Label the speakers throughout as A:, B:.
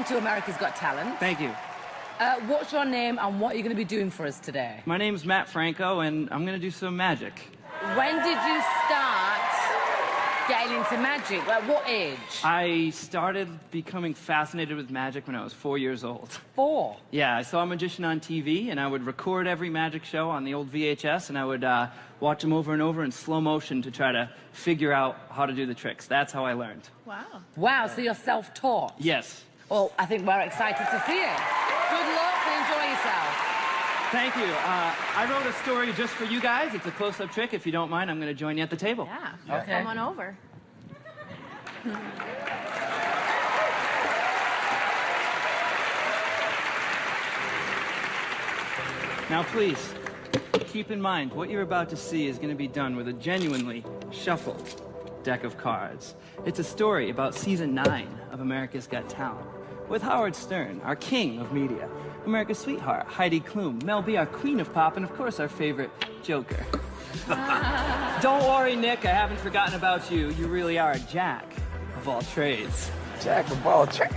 A: To America's Got Talent.
B: Thank you.
A: What's your name and what are you going to be doing for us today?
B: My name's Matt Franco and I'm going to do some magic.
A: When did you start getting into magic? At what age?
B: I started becoming fascinated with magic when I was 4 years old.
A: 4?
B: Yeah, I saw a magician on TV and I would record every magic show on the old VHS and I would watch them over and over in slow motion to try to figure out how to do the tricks. That's how I learned.
A: Wow. Wow, so you're self-taught?
B: Yes.
A: Well, I think we're excited to see it. Good luck and enjoy yourself.
B: Thank you. I wrote a story just for you guys. It's a close-up trick. If you don't mind, I'm going to join you at the table.
C: Yeah.
A: Okay.
C: Come on over.
B: Now, please, keep in mind, what you're about to see is going to be done with a genuinely shuffled deck of cards. It's a story about season 9 of America's Got Talent, with Howard Stern, our king of media, America's sweetheart, Heidi Klum, Mel B, our queen of pop, and of course our favorite Joker. Don't worry, Nick, I haven't forgotten about you. You really are a jack of all trades.
D: Jack of all trades?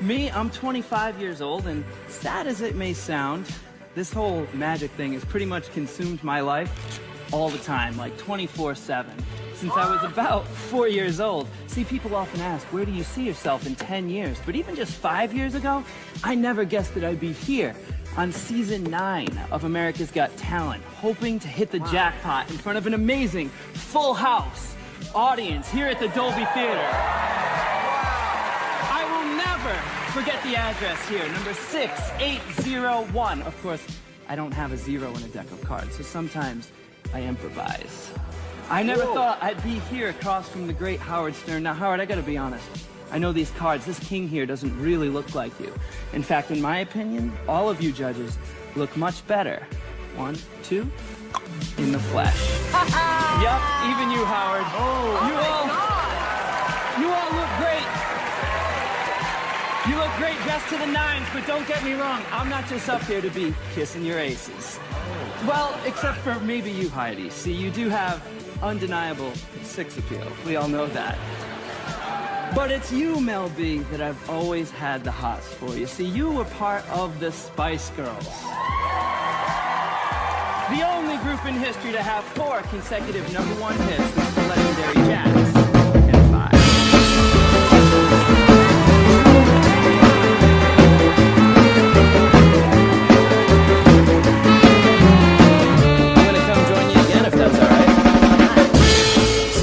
B: Me, I'm 25 years old, and sad as it may sound, this whole magic thing has pretty much consumed my life all the time, like 24/7. Since I was about 4 years old. See, people often ask, where do you see yourself in 10 years? But even just 5 years ago, I never guessed that I'd be here on season 9 of America's Got Talent, hoping to hit the jackpot in front of an amazing full house audience here at the Dolby Theater. I will never forget the address here, number 6801. Of course, I don't have a 0 in a deck of cards, so sometimes I improvise. I never thought I'd be here across from the great Howard Stern. Now, Howard, I gotta be honest. I know these cards. This king here doesn't really look like you. In fact, in my opinion, all of you judges look much better. 1, 2, in the flesh. Yup, even you, Howard. You all look great. You look great dressed to the nines, but don't get me wrong. I'm not just up here to be kissing your aces. Well, except for maybe you, Heidi. See, you do have undeniable sex appeal. We all know that. But it's you, Mel B, that I've always had the hots for. You see, you were part of the Spice Girls. The only group in history to have 4 consecutive #1 hits since the legendary Jazz and 5.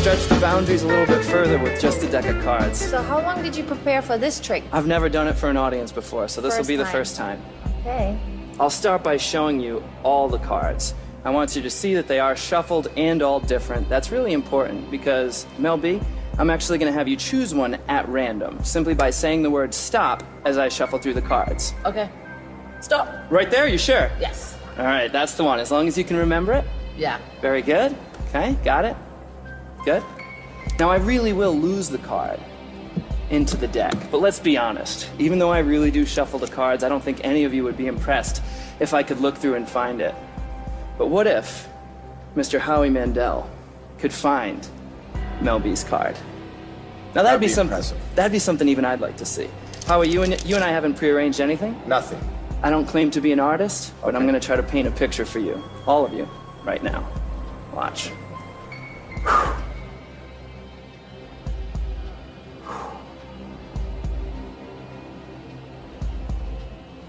B: Stretch the boundaries a little bit further with just a deck of cards.
C: So how long did you prepare for this trick?
B: I've never done it for an audience before, so this will be the first time.
C: Okay.
B: I'll start by showing you all the cards. I want you to see that they are shuffled and all different. That's really important because, Mel B, I'm actually going to have you choose one at random, simply by saying the word stop as I shuffle through the cards.
A: Okay. Stop.
B: Right there, you sure?
A: Yes.
B: All right, that's the one. As long as you can remember it.
A: Yeah.
B: Very good. Okay, got it. Good. Now, I really will lose the card into the deck, but let's be honest. Even though I really do shuffle the cards, I don't think any of you would be impressed if I could look through and find it. But what if Mr. Howie Mandel could find Mel B's card? Now, that'd be something. That'd be something even I'd like to see. Howie, you and I haven't prearranged anything?
D: Nothing.
B: I don't claim to be an artist, but I'm going to try to paint a picture for you, all of you, right now. Watch.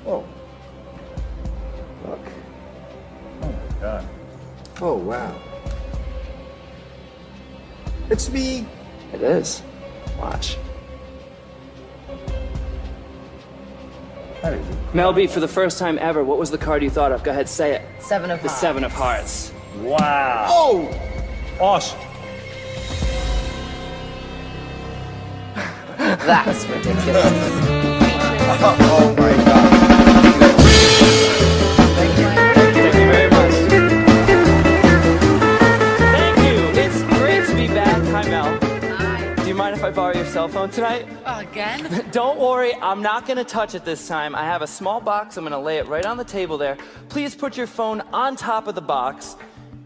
D: Oh. Look. Oh, my God. Oh, wow. It's me.
B: It is. Watch.
D: That is it.
B: Mel B, for the first time ever, what was the card you thought of? Go ahead, say it.
A: 7 of
B: The
A: hearts.
B: 7 of hearts.
D: Wow. Oh! Awesome.
A: That's ridiculous.
D: Oh, my God.
B: Thank you very much. Thank you. It's great to be back Hi, Mel.
A: Hi.
B: Do you mind if I borrow your cell phone tonight?
A: Oh, again?
B: Don't worry, I'm not gonna touch it this time. I have a small box, I'm gonna lay it right on the table there. Please put your phone on top of the box.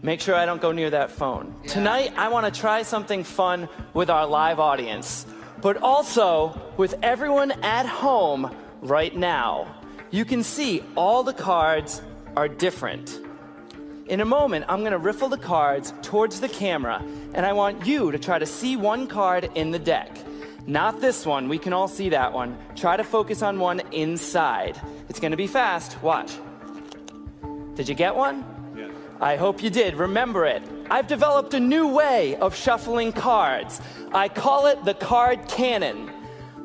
B: Make sure I don't go near that phone.
A: Yeah.
B: Tonight, I wanna try something fun with our live audience, but also with everyone at home right now. You can see all the cards are different. In a moment, I'm gonna riffle the cards towards the camera, and I want you to try to see one card in the deck. Not this one, we can all see that one. Try to focus on one inside. It's gonna be fast, watch. Did you get one?
D: Yes.
B: I hope you did, remember it. I've developed a new way of shuffling cards. I call it the card cannon.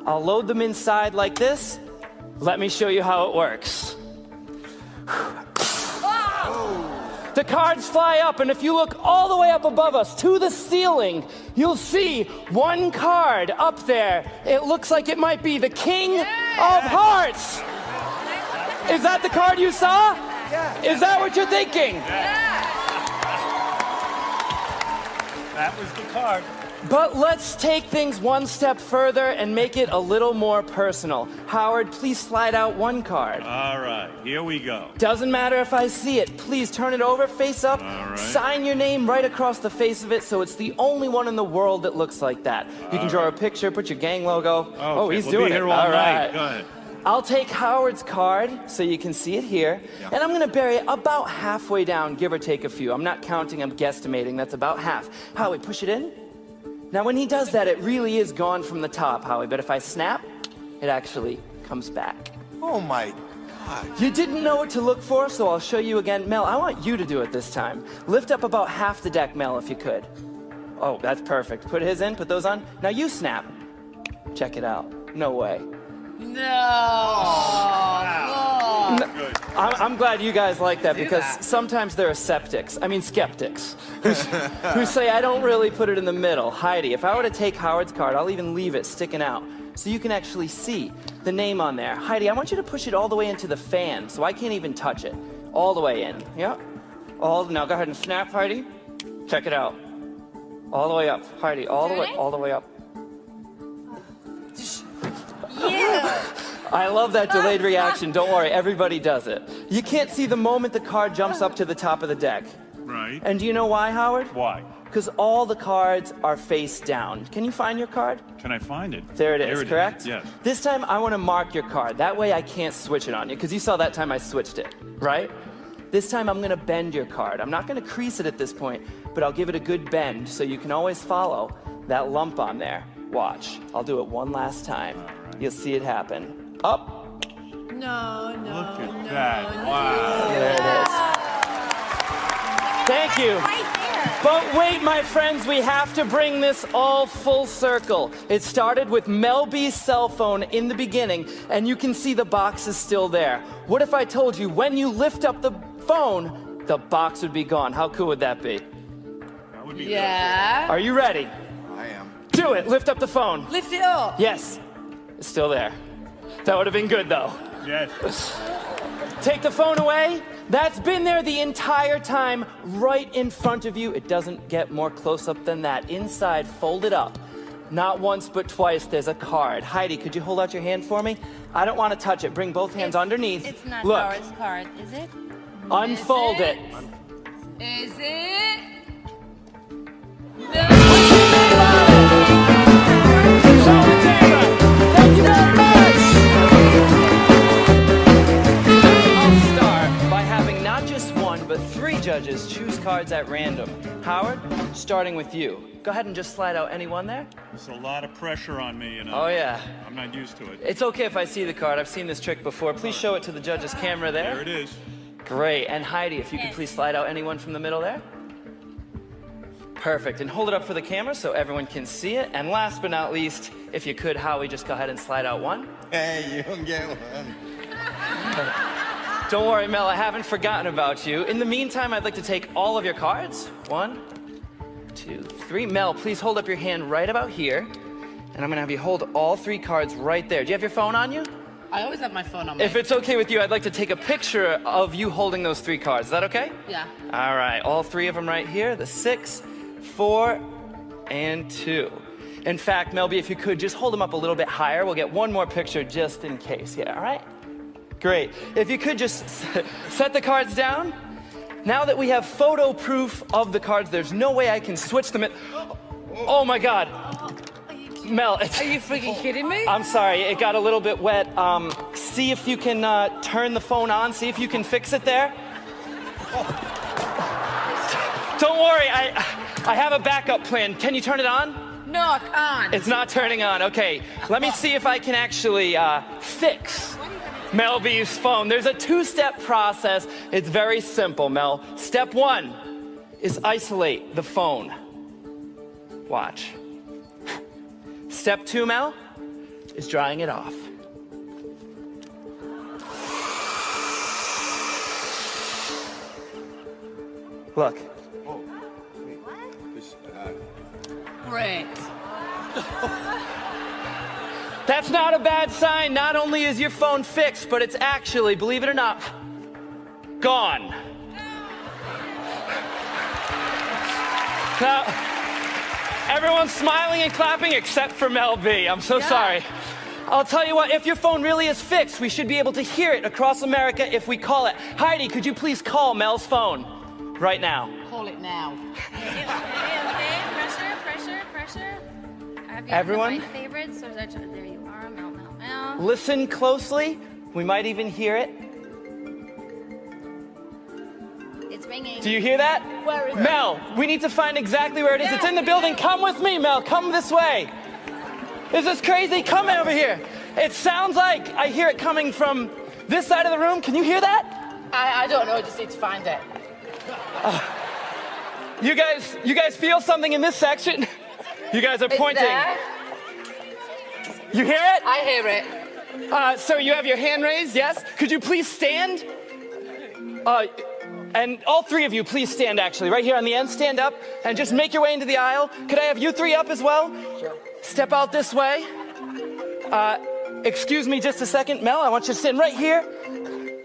B: I'll load them inside like this. Let me show you how it works. The cards fly up, and if you look all the way up above us to the ceiling, you'll see one card up there. It looks like it might be the King of Hearts. Is that the card you saw?
D: Yeah.
B: Is that what you're thinking?
D: That was the card.
B: But let's take things one step further and make it a little more personal. Howard, please slide out one card.
D: All right, here we go.
B: Doesn't matter if I see it. Please turn it over, face up.
D: All right.
B: Sign your name right across the face of it so it's the only one in the world that looks like that. You can draw a picture, put your gang logo. Oh, he's
D: we'll
B: doing
D: be here
B: it.
D: all night.
B: right.
D: Go ahead.
B: I'll take Howard's card so you can see it here.
D: Yeah.
B: And I'm going to bury it about halfway down, give or take a few. I'm not counting, I'm guesstimating. That's about half. Howie, push it in. Now, when he does that, it really is gone from the top, Howie. But if I snap, it actually comes back.
D: Oh my God.
B: You didn't know what to look for, so I'll show you again. Mel, I want you to do it this time. Lift up about half the deck, Mel, if you could. Oh, that's perfect. Put his in, put those on. Now you snap. Check it out. No way.
D: Good.
B: I'm glad you guys like that because sometimes there are skeptics who say I don't really put it in the middle. Heidi, if I were to take Howard's card, I'll even leave it sticking out so you can actually see the name on there. Heidi, I want you to push it all the way into the fan so I can't even touch it. All the way in. Yeah? Now go ahead and snap, Heidi. Check it out. All the way up. Heidi, all the way up. I love that delayed reaction. Don't worry, everybody does it. You can't see the moment the card jumps up to the top of the deck.
D: Right.
B: And do you know why, Howard?
D: Why?
B: Because all the cards are face down. Can you find your card?
D: Can I find it?
B: There it is, correct?
D: Yes.
B: This time I want to mark your card. That way I can't switch it on you, because you saw that time I switched it, right? This time I'm going to bend your card. I'm not going to crease it at this point, but I'll give it a good bend so you can always follow that lump on there. Watch. I'll do it one last time. You'll see it happen. Up.
D: Look at that. Wow.
B: There it is. Thank you. But wait, my friends, we have to bring this all full circle. It started with Mel B's cell phone in the beginning, and you can see the box is still there. What if I told you when you lift up the phone, the box would be gone? How cool would that be?
D: That would be
B: Are you ready?
D: good. I am.
B: Do it. Lift up the phone.
A: Lift it up.
B: Yes. It's still there. That would have been good, though.
D: Yes.
B: Take the phone away. That's been there the entire time, right in front of you. It doesn't get more close-up than that. Inside, folded up. Not once, but twice, there's a card. Heidi, could you hold out your hand for me? I don't want to touch it. Bring both hands underneath.
C: It's not
B: Look,
C: Howard's card, is it?
B: unfold it.
A: Is it?
B: Show the camera. Thank you very much. I'll start by having not just one, but 3 judges choose cards at random. Howard, starting with you. Go ahead and just slide out any one there.
D: There's a lot of pressure on me,
B: Oh, yeah.
D: I'm not used to it.
B: It's okay if I see the card. I've seen this trick before. Please show it to the judge's camera there.
D: There it is.
B: Great. And Heidi, if you could please slide out anyone from the middle there. Perfect. And hold it up for the camera so everyone can see it. And last but not least, if you could, Howie, just go ahead and slide out one.
E: Hey, you don't get one.
B: Don't worry, Mel, I haven't forgotten about you. In the meantime, I'd like to take all of your cards. 1, 2, 3. Mel, please hold up your hand right about here. And I'm gonna have you hold all 3 cards right there. Do you have your phone on you?
A: I always have my phone on me.
B: If it's okay with you, I'd like to take a picture of you holding those 3 cards. Is that okay?
A: Yeah.
B: All right, all 3 of them right here. The 6, 4, and 2. In fact, Melby, if you could just hold them up a little bit higher, we'll get one more picture just in case. Yeah, all right? Great. If you could just set the cards down. Now that we have photo proof of the cards, there's no way I can switch them. Oh my God. Mel,
A: Are you freaking kidding me?
B: I'm sorry, it got a little bit wet. See if you can turn the phone on, see if you can fix it there. Don't worry, I have a backup plan. Can you turn it on?
A: No, I can't.
B: It's not turning on. Okay, let me see if I can actually fix Melby's phone. There's a 2-step process. It's very simple, Mel. Step 1 is isolate the phone. Watch. Step 2, Mel, is drying it off. Look.
A: Great.
B: That's not a bad sign. Not only is your phone fixed, but it's actually, believe it or not, gone. Now, everyone's smiling and clapping except for Mel B. I'm so sorry. I'll tell you what, if your phone really is fixed, we should be able to hear it across America if we call it. Heidi, could you please call Mel's phone right now?
A: Call it now.
F: Okay, pressure. Have you
B: Everyone?
F: my favorites? Or there you are, Mel.
B: Listen closely. We might even hear it.
F: It's ringing.
B: Do you hear that?
A: Where is it?
B: Mel, we need to find exactly where it is. It's in the building. Come with me, Mel. Come this way. Is this crazy? Come over here. It sounds like I hear it coming from this side of the room. Can you hear that?
A: I don't know. I just need to find it.
B: You guys feel something in this section? You guys are pointing.
A: There.
B: You hear it?
A: I hear it.
B: Sir, you have your hand raised, yes? Could you please stand? And all 3 of you, please stand actually. Right here on the end, stand up and just make your way into the aisle. Could I have you 3 up as well?
A: Sure.
B: Step out this way. Excuse me just a second. Mel, I want you to stand right here.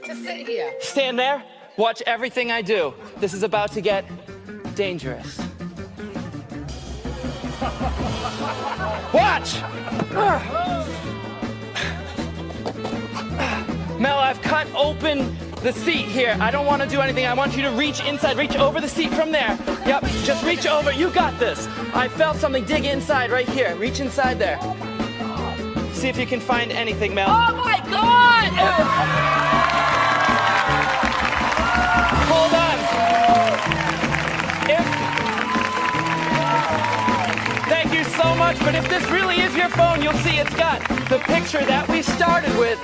A: Just sit here.
B: Stand there. Watch everything I do. This is about to get dangerous. Watch! Mel, I've cut open the seat here. I don't want to do anything. I want you to reach inside. Reach over the seat from there. Yep, just reach over. You got this. I felt something dig inside right here. Reach inside there. See if you can find anything, Mel.
A: Oh my God!
B: Hold on. Thank you so much, but if this really is your phone, you'll see it's got the picture that we started with.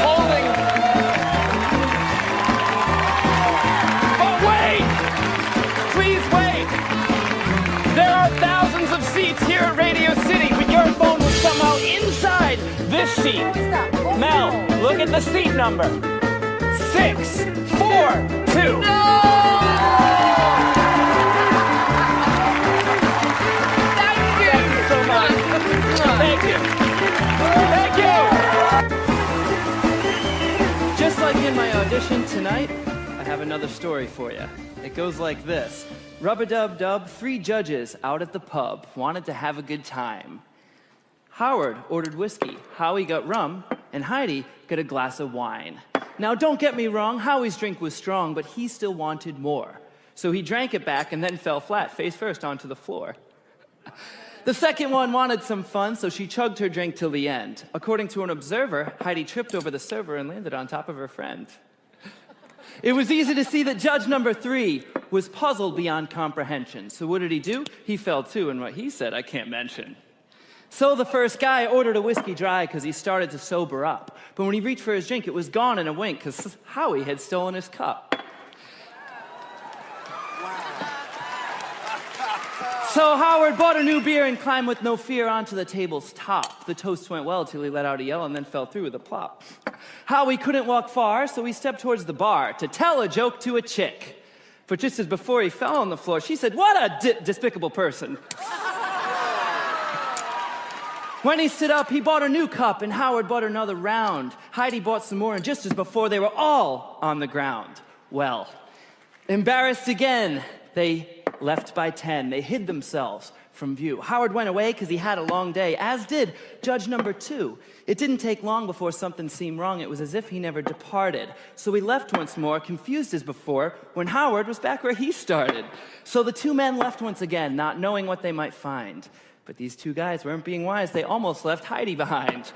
B: Holding. But wait! Please wait! There are thousands of seats here at Radio City, but your phone was somehow inside this seat. Mel, look at the seat number. 642. Thank you. Thank you. Just like in my audition tonight, I have another story for you. It goes like this. Rub-a-dub-dub, 3 judges out at the pub wanted to have a good time. Howard ordered whiskey, Howie got rum, and Heidi got a glass of wine. Now, don't get me wrong, Howie's drink was strong, but he still wanted more. So he drank it back and then fell flat, face first onto the floor. The second one wanted some fun, so she chugged her drink till the end. According to an observer, Heidi tripped over the server and landed on top of her friend. It was easy to see that judge number 3 was puzzled beyond comprehension. So what did he do? He fell too, and what he said I can't mention. So the first guy ordered a whiskey dry because he started to sober up. But when he reached for his drink, it was gone in a wink because Howie had stolen his cup. So Howard bought a new beer and climbed with no fear onto the table's top. The toast went well till he let out a yell and then fell through with a plop. Howie couldn't walk far, so he stepped towards the bar to tell a joke to a chick. But just as before he fell on the floor, she said, "What a despicable person." When he stood up, he bought a new cup, and Howard bought another round. Heidi bought some more, and just as before, they were all on the ground. Well, embarrassed again, they left by 10. They hid themselves from view. Howard went away because he had a long day, as did judge number 2. It didn't take long before something seemed wrong. It was as if he never departed. So he left once more, confused as before, when Howard was back where he started. So the 2 men left once again, not knowing what they might find. But these 2 guys weren't being wise. They almost left Heidi behind.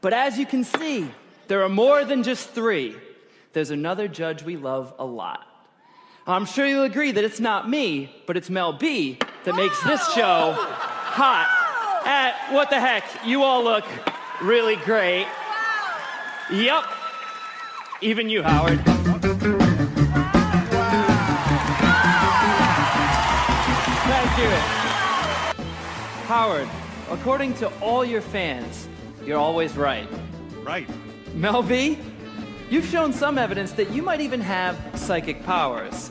B: But as you can see, there are more than just 3. There's another judge we love a lot. I'm sure you'll agree that it's not me, but it's Mel B that makes this show hot. What the heck? You all look really great. Yep. Even you, Howard. Thank you. Howard, according to all your fans, you're always right.
D: Right.
B: Mel B, you've shown some evidence that you might even have psychic powers.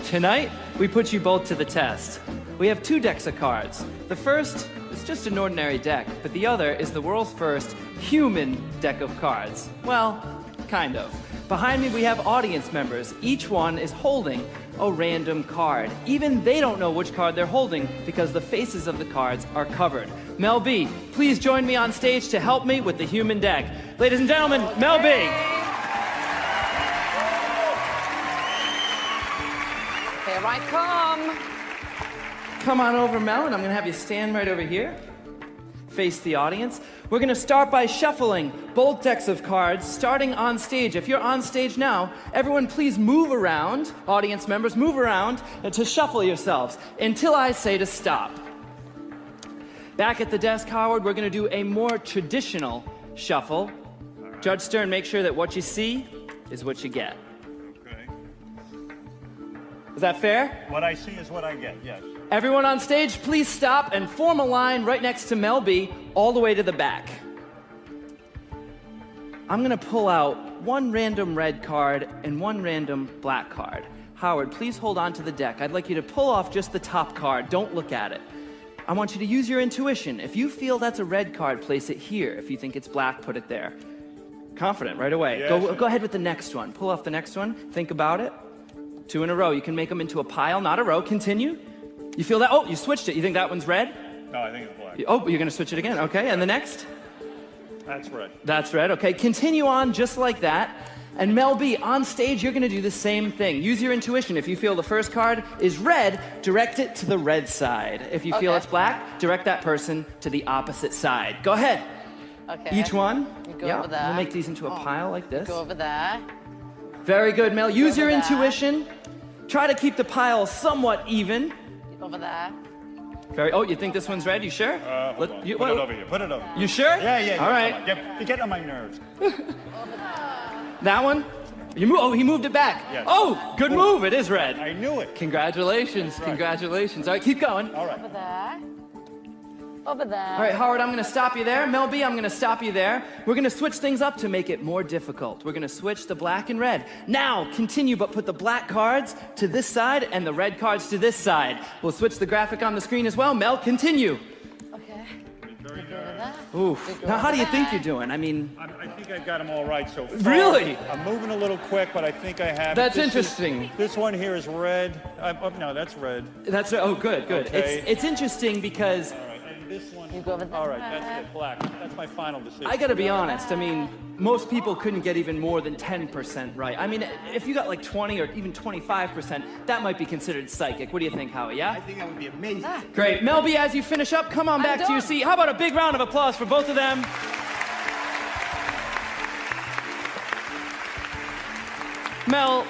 B: Tonight, we put you both to the test. We have 2 decks of cards. The first is just an ordinary deck, but the other is the world's first human deck of cards. Well, kind of. Behind me, we have audience members. Each one is holding a random card. Even they don't know which card they're holding because the faces of the cards are covered. Mel B, please join me on stage to help me with the human deck. Ladies and gentlemen, Mel B.
A: Here I come.
B: Come on over, Mel, and I'm gonna have you stand right over here. Face the audience. We're gonna start by shuffling both decks of cards, starting on stage. If you're on stage now, everyone please move around. Audience members, move around to shuffle yourselves until I say to stop. Back at the desk, Howard, we're gonna do a more traditional shuffle. Right. Judge Stern, make sure that what you see is what you get.
D: Okay.
B: Is that fair?
D: What I see is what I get, yes.
B: Everyone on stage, please stop and form a line right next to Mel B, all the way to the back. I'm gonna pull out 1 random red card and 1 random black card. Howard, please hold on to the deck. I'd like you to pull off just the top card. Don't look at it. I want you to use your intuition. If you feel that's a red card, place it here. If you think it's black, put it there. Confident, right away.
D: Yes.
B: Go ahead with the next one. Pull off the next one. Think about it. 2 in a row. You can make them into a pile, not a row. Continue. You feel that? Oh, you switched it. You think that one's red?
D: No, I think it's black.
B: Oh, you're going to switch it again. Okay, and the next?
D: That's red.
B: That's red. Okay, continue on just like that. And Mel B, on stage, you're going to do the same thing. Use your intuition. If you feel the first card is red, direct it to the red side. If you feel it's black, direct that person to the opposite side. Go ahead.
A: Okay.
B: Each one.
A: You go over there.
B: We'll make these into a pile like this.
A: Go over there.
B: Very good, Mel. Use your
A: over there.
B: intuition. Try to keep the pile somewhat even.
A: Over there.
B: Oh, you think this one's red? You sure?
D: Hold on. Put it over here. Put it over.
B: You sure?
D: Yeah.
B: All right.
D: You're getting on my nerves.
B: That one? He moved it back.
D: Yes.
B: Oh, good move. It is red.
D: I knew it.
B: Congratulations.
D: Right.
B: Congratulations. All right, keep going.
D: All right.
A: Over there. Over there.
B: All right, Howard, I'm going to stop you there. Mel B, I'm going to stop you there. We're going to switch things up to make it more difficult. We're going to switch the black and red. Now, continue, but put the black cards to this side and the red cards to this side. We'll switch the graphic on the screen as well. Mel, continue.
A: Okay.
D: Very
A: Go
D: good.
A: over there.
B: Oof. Now, how do you think you're doing? I mean...
D: I think I got them all right so far.
B: Really?
D: I'm moving a little quick, but I think I have it.
B: That's interesting.
D: This one here is red. No, that's red.
B: That's... Oh, good.
D: Okay.
B: It's interesting because...
D: All right, and this one...
A: You go over there.
D: All right, that's it, black. That's my final decision.
B: I gotta be honest, I mean, most people couldn't get even more than 10% right. I mean, if you got like 20 or even 25%, that might be considered psychic. What do you think, Howie, yeah?
E: I think that would be amazing.
B: Great. Mel B, as you finish up, come on back to your seat. How about a big round of applause for both of them? Mel,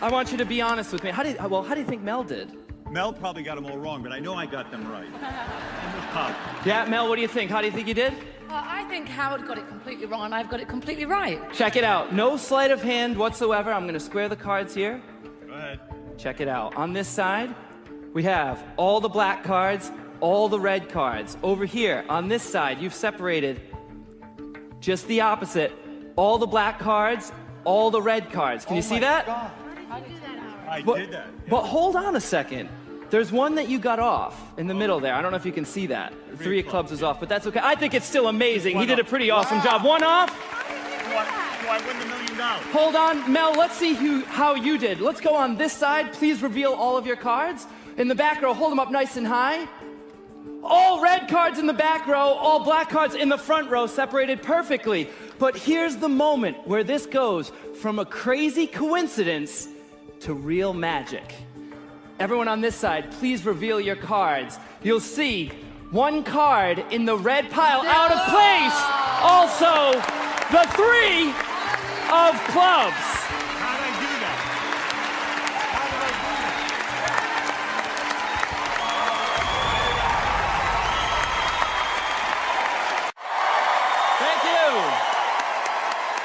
B: I want you to be honest with me. How do you think Mel did?
D: Mel probably got them all wrong, but I know I got them right.
B: Yeah, Mel, what do you think? How do you think you did?
A: I think Howard got it completely wrong and I've got it completely right.
B: Check it out. No sleight of hand whatsoever. I'm going to square the cards here.
D: Go ahead.
B: Check it out. On this side, we have all the black cards, all the red cards. Over here, on this side, you've separated just the opposite. All the black cards, all the red cards. Can you see that?
D: God.
F: How did you do that, Howard?
D: I
B: But,
D: did that. Yeah.
B: but hold on a second. There's one that you got off in the middle there. I don't know if you can see that. 3 of clubs is off, but that's okay. I think it's still amazing. He did a pretty awesome job. One off.
D: Do I win the $1 million?
B: Hold on, Mel, let's see how you did. Let's go on this side. Please reveal all of your cards. In the back row, hold them up nice and high. All red cards in the back row, all black cards in the front row, separated perfectly. But here's the moment where this goes from a crazy coincidence to real magic. Everyone on this side, please reveal your cards. You'll see one card in the red pile out of place. Also, the 3 of clubs.
D: How did I do that? How did I do that?
B: Thank you.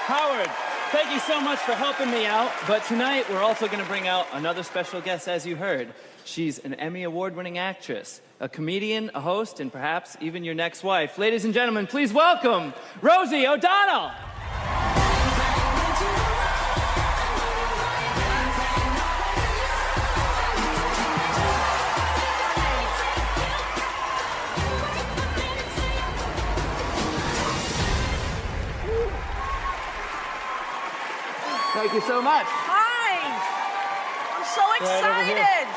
B: Howard, thank you so much for helping me out. But tonight, we're also going to bring out another special guest, as you heard. She's an Emmy Award-winning actress, a comedian, a host, and perhaps even your next wife. Ladies and gentlemen, please welcome Rosie O'Donnell. Thank you so much.
G: Hi! I'm so
B: Right over here.
G: excited!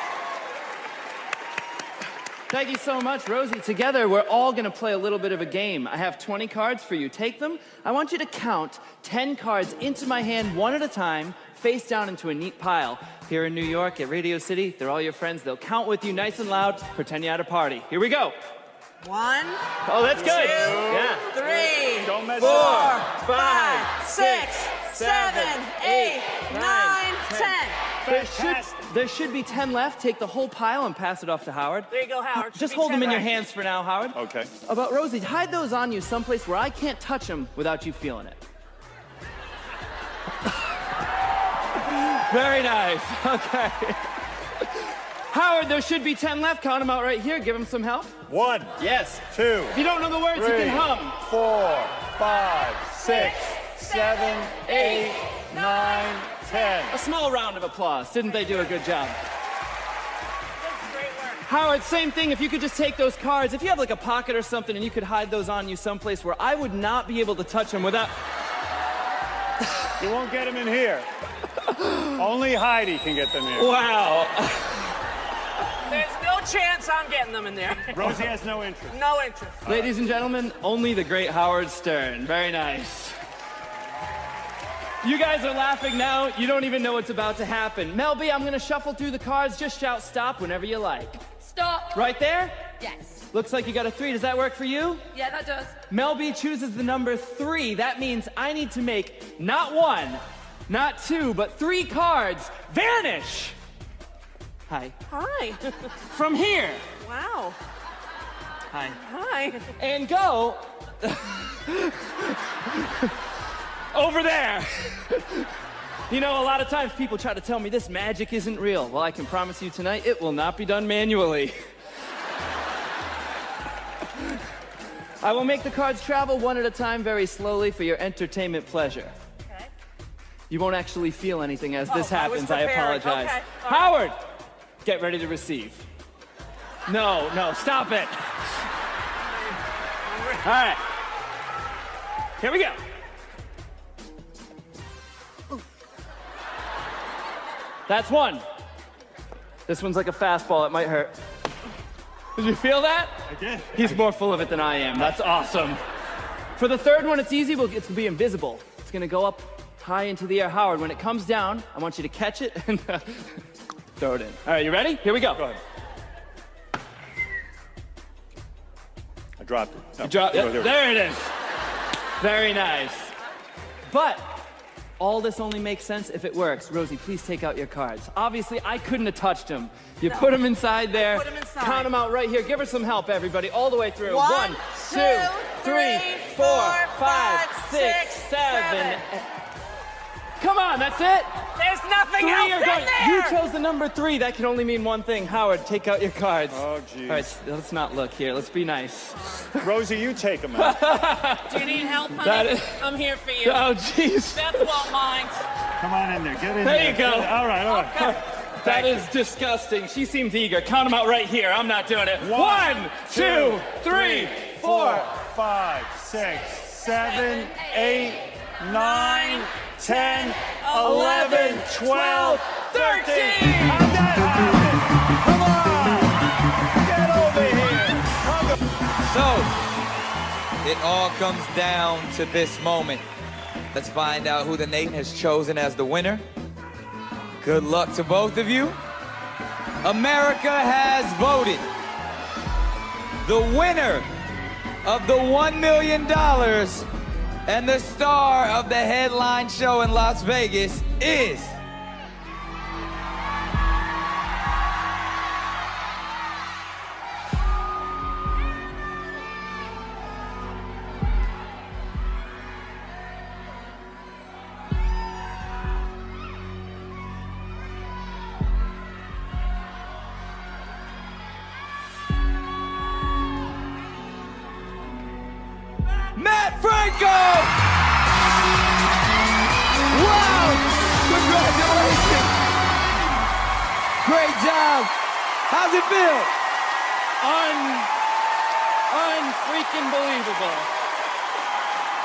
B: Thank you so much, Rosie. Together, we're all going to play a little bit of a game. I have 20 cards for you. Take them. I want you to count 10 cards into my hand, one at a time, face down into a neat pile. Here in New York at Radio City, they're all your friends. They'll count with you nice and loud. Pretend you're at a party. Here we go.
G: 1,
B: Oh, that's good.
G: 2,
B: Yeah.
G: 3,
D: Don't mess
G: 4,
D: up.
G: 5, 6, 7, 8, 9, 10.
B: There should be 10 left. Take the whole pile and pass it off to Howard.
G: There you go, Howard.
B: Just
G: Should be
B: hold them
G: 10
B: in your
G: right.
B: hands for now, Howard.
D: Okay.
B: About Rosie, hide those on you someplace where I can't touch them without you feeling it. Very nice. Okay. Howard, there should be 10 left. Count them out right here. Give him some help.
D: 1,
B: Yes.
D: 2,
B: If you don't know the words, you
D: 3,
B: can hum.
D: 4, 5, 6, 7, 8, 9, 10.
B: A small round of applause. Didn't they do a good job?
G: Great work.
B: Howard, same thing. If you could just take those cards, if you have like a pocket or something and you could hide those on you someplace where I would not be able to touch them without...
D: You won't get them in here. Only Heidi can get them here.
B: Wow.
G: There's no chance I'm getting them in there.
D: Rosie has no interest.
G: No interest.
B: Ladies and gentlemen, only the great Howard Stern. Very nice. You guys are laughing now. You don't even know what's about to happen. Mel B, I'm going to shuffle through the cards. Just shout stop whenever you like.
A: Stop.
B: Right there?
A: Yes.
B: Looks like you got a 3. Does that work for you?
A: Yeah, that does.
B: Mel B chooses the number 3. That means I need to make not 1, not 2, but 3 cards vanish. Hi.
G: Hi.
B: From here.
G: Wow.
B: Hi.
G: Hi.
B: And go over there. You know, a lot of times people try to tell me this magic isn't real. Well, I can promise you tonight, it will not be done manually. I will make the cards travel one at a time very slowly for your entertainment pleasure.
G: Okay.
B: You won't actually feel anything as this
G: I was
B: happens. I
G: preparing.
B: apologize.
G: Okay. All right.
B: Howard, get ready to receive. No, stop it. All right. Here we go. That's 1. This one's like a fastball. It might hurt. Did you feel that?
D: I did.
B: He's more full of it than I am. That's awesome. For the third one, it's easy. It's going to be invisible. It's going to go up high into the air. Howard, when it comes down, I want you to catch it and throw it in. All right, you ready? Here we go.
D: Go ahead. I dropped it. No,
B: Drop,
D: there we go.
B: there it is. Very nice. But all this only makes sense if it works. Rosie, please take out your cards. Obviously, I couldn't have touched them. You put them inside there.
G: Put 'em inside.
B: Count them out right here. Give her some help, everybody, all the way through.
G: 1, 2,
B: 3, 4, 5, 6, 7. Come on, that's it.
G: There's nothing
B: 3
G: else
B: are
G: in
B: going.
G: there.
B: You chose the number 3. That can only mean one thing. Howard, take out your cards.
D: Oh, geez.
B: All right, let's not look here. Let's be nice.
D: Rosie, you take them out.
G: Do you need help, honey?
B: That is-
G: I'm here for you.
B: Oh, jeez.
G: Beth won't mind.
D: Come on in there. Get in
B: There
D: there.
B: you go.
D: All right.
B: That is disgusting. She seems eager. Count them out right here. I'm not doing it. 1, 2, 3, 4.
D: 5, 6, 7, 8, 9, 10, 11, 12, 13. How'd that happen? Come on.
H: It all comes down to this moment. Let's find out who the nation has chosen as the winner. Good luck to both of you. America has voted. The winner of the $1 million and the star of the headline show in Las Vegas is... Matt Franco! Wow! Congratulations! Great job! How's it feel?
B: Unfreaking believable.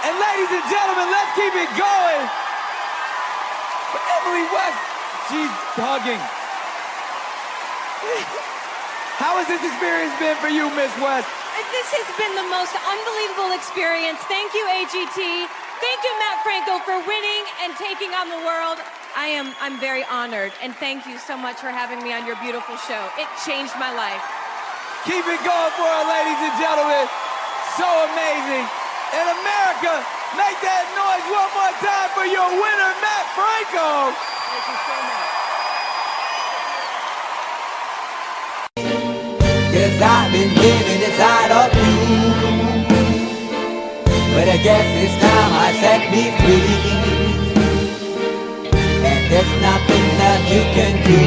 H: And ladies and gentlemen, let's keep it going! For Emily West, she's hugging. How has this experience been for you, Miss West?
I: This has been the most unbelievable experience. Thank you, AGT. Thank you, Matt Franco, for winning and taking on the world. I'm very honored, and thank you so much for having me on your beautiful show. It changed my life.
H: Keep it going for her, ladies and gentlemen. So amazing. And America, make that noise one more time for your winner, Matt Franco.
B: Thank you so much.
J: Yes, I've been living inside of you, but I guess this time I set me free, and there's nothing that you can do.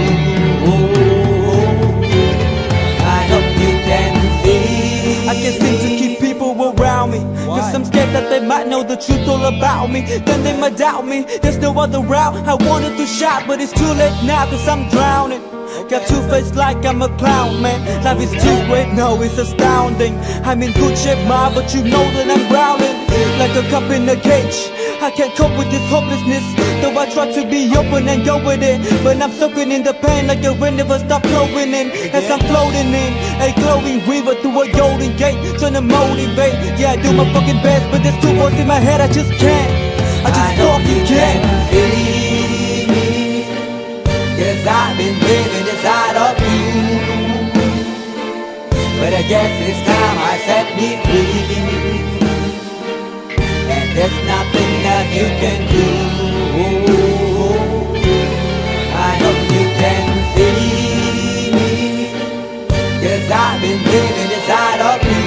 J: I hope you can see.
K: I can't seem to keep people around me, cause I'm scared that they might know the truth all about me. Then they might doubt me, there's no other route. I wanted to shout, but it's too late now, cause I'm drowning. Got two-faced like I'm a clown, man. Life is too great, no, it's astounding. I'm in good shape, ma, but you know that I'm drowning like a cup in a cage. I can't cope with this hopelessness, though I try to be open and go with it, but I'm soaking in the pain like the wind never stop flowing in. As I'm floating in a glowing river through a golden gate, trying to motivate. Yeah, I do my fucking best, but there's two voices in my head, I just can't. I just fucking can't.
J: Yes, I've been living inside of you, but I guess this time I set me free, and there's nothing that you can do. I hope you can see me. Yes, I've been living inside of you,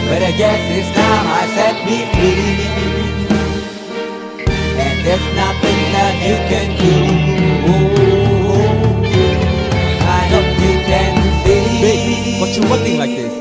J: but I guess this time I set me free, and there's nothing that you can do. I hope you can see.
K: Babe, what you looking like this?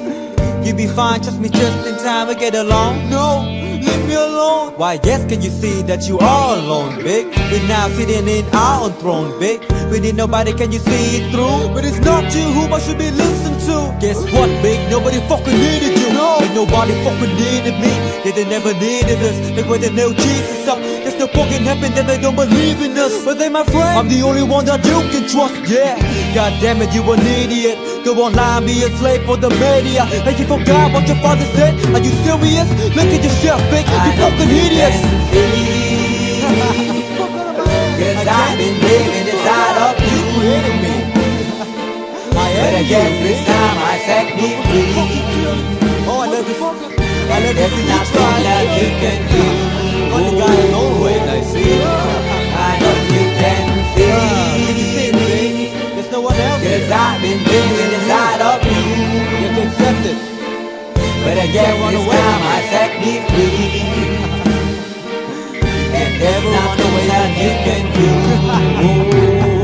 K: You be fine, trust me, just in time we get along. No, leave me alone. Why, yes, can you see that you are alone, big? We're now sitting in our own throne, big. We need nobody, can you see it through? But it's not you whom I should be listening to. Guess what, big? Nobody fucking needed you. No, and nobody fucking needed me. Yeah, they never needed us. Like when they nailed Jesus up, there's no fucking heaven, then they don't believe in us. But they my friend, I'm the only one that you can trust. Yeah, god damn it, you an idiot. Go online, be a slave for the media. Like you forgot what your father said. Are you serious? Look at yourself, big. You fucking idiots.
J: Yes, I've been living inside of you, but I guess this time I set me free.
K: Oh, I love this. I love
J: There's nothing that you can do.
K: Funny guy is always I see.
J: I hope you can see me.
K: There's no one else.
J: Yes, I've been living inside of you.
K: You have to accept it.
J: But I guess this time I set me free. And there's nothing that you can do.